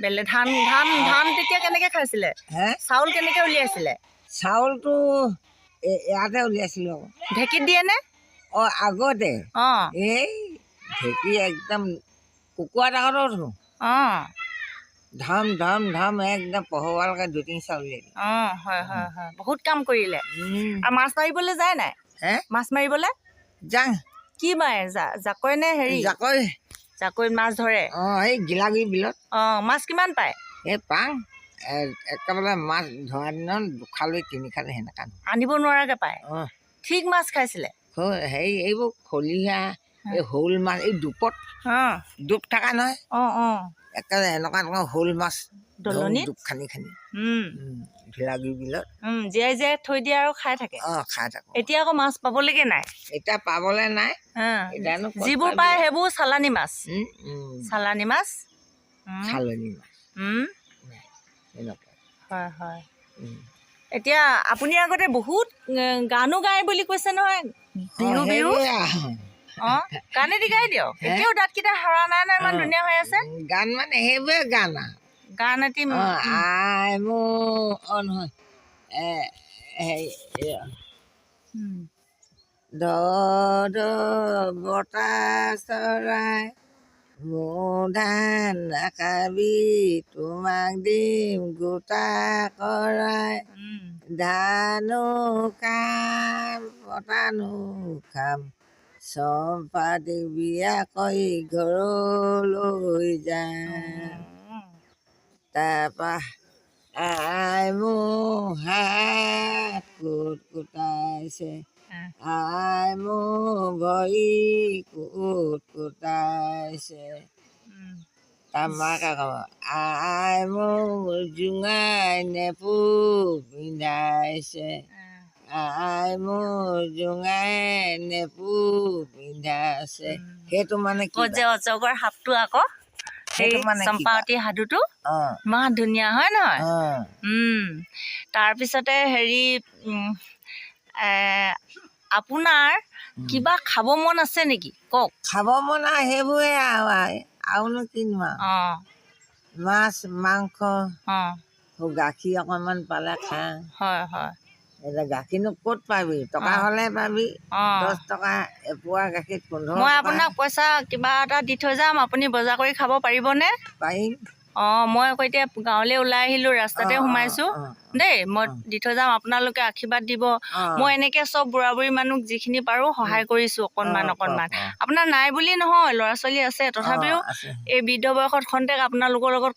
বেলে ধান ধান ধান তেতিয়া কেনেকৈ খাইছিলে চাউল কেনেকৈ উলিয়াইছিলে চাউলটো ইয়াতে উলিয়াইছিলোঁ ঢেঁকীত দিয়েনে অঁ আগতে অঁ এই ঢেঁকী একদম কুকুৰা ডাঙৰতো উঠোঁ অঁ ধাম ধাম ধাম একদম পহোৱালৈকে 2-3 চাউল উলিয়াই দিওঁ অঁ হয় হয় হয় বহুত কাম কৰিলে আৰু মাছ মাৰিবলৈ যায় নাই মাছ মাৰিবলৈ যাং কি মাৰে জাকৈ নে হেৰি জাকৈ জাকৈত মাছ ধৰে অঁ এই গিলাগুৰি বিলত অঁ মাছ কিমান পায় এই পাং একেবাৰে মাছ ধৰা দিনত 2 খালৈ 3 খালৈ সেনেকুৱা আনিব নোৱাৰাকৈ পায় অঁ ঠিক মাছ খাইছিলে হেৰি এইবোৰ খলিহা এই শ'ল মাছ এই ডুবত অঁ ডুব থকা নহয় অঁ অঁ একেবাৰে এনেকুৱা এনেকুৱা শ'ল মাছ দলনিত ডুব খানি ঘিলাগুৰি বিলত জীয়াই জীয়াই থৈ দিয়ে আৰু খাই থাকে অঁ খাই থাকোঁ এতিয়া আকৌ মাছ পাবলৈকে নাই এতিয়া পাবলৈ নাই এতিয়ানো যিবোৰ পায় সেইবোৰ চালানী মাছ চালানী মাছ এনেকুৱা হয় হয় এতিয়া আপুনি আগতে বহুত গানো গায় বুলি কৈছে নহয় বিহু বিহু অঁ গানেদি গাই দিয়ক এতিয়াও দাঁতকেইটা হৰা নাই ন ইমান ধুনীয়া হৈ আছে গান মানে সেইবোৰে গান আৰু গান এটি আই মোৰ অঁ নহয় দ বতাহ চৰাই মোৰ ধান নাখাবি তোমাক দিম গোটা কৰাই ধানো খাম পতানো খাম চম্পাতি বিয়া কৰি ঘৰলৈ যাম তাৰপৰা আই মোৰ হাত কুট কুটাইছে আই মোৰ ভৰি কুট কুটাইছে তাৰ মাক আকৌ আই মোৰ জোঙাই নেপু পিন্ধাইছে আই মোৰ জোঙাই নেপু পিন্ধাইছে সেইটো মানে কি যে অজগৰ সাপটো আকৌ সেইটো মানে চম্পাৱতী সাধুটো ইমান ধুনীয়া হয় নহয় তাৰপিছতে হেৰি আপোনাৰ কিবা খাব মন আছে নেকি কওক খাব মন আৰু সেইবোৰে আৰুনো কিনো আৰু মাছ মাংস গাখীৰ অকণমান পালে খাওঁ হয় হয় এতিয়া গাখীৰনো ক'ত পাবি টকা হ'লে পাবি 10 টকা এপোৱা গাখীৰ 15 মই আপোনাক পইচা কিবা এটা দি থৈ যাম আপুনি বজাৰ কৰি খাব পাৰিবনে পাৰিম অঁ মই আকৌ এতিয়া গাঁৱলৈ ওলাই আহিলোঁ ৰাস্তাতে সোমাইছোঁ দেই মই দি থৈ যাম আপোনালোকে আশীৰ্বাদ দিব মই এনেকৈ চব বুঢ়া বুঢ়ী মানুহ যিখিনি পাৰোঁ সহায় কৰিছোঁ অকণমান অকণমান আপোনাৰ নাই বুলি নহয় ল'ৰা ছোৱালী আছে তথাপিও এই বৃদ্ধ বয়সত খন্তেক আপোনালোকৰ লগত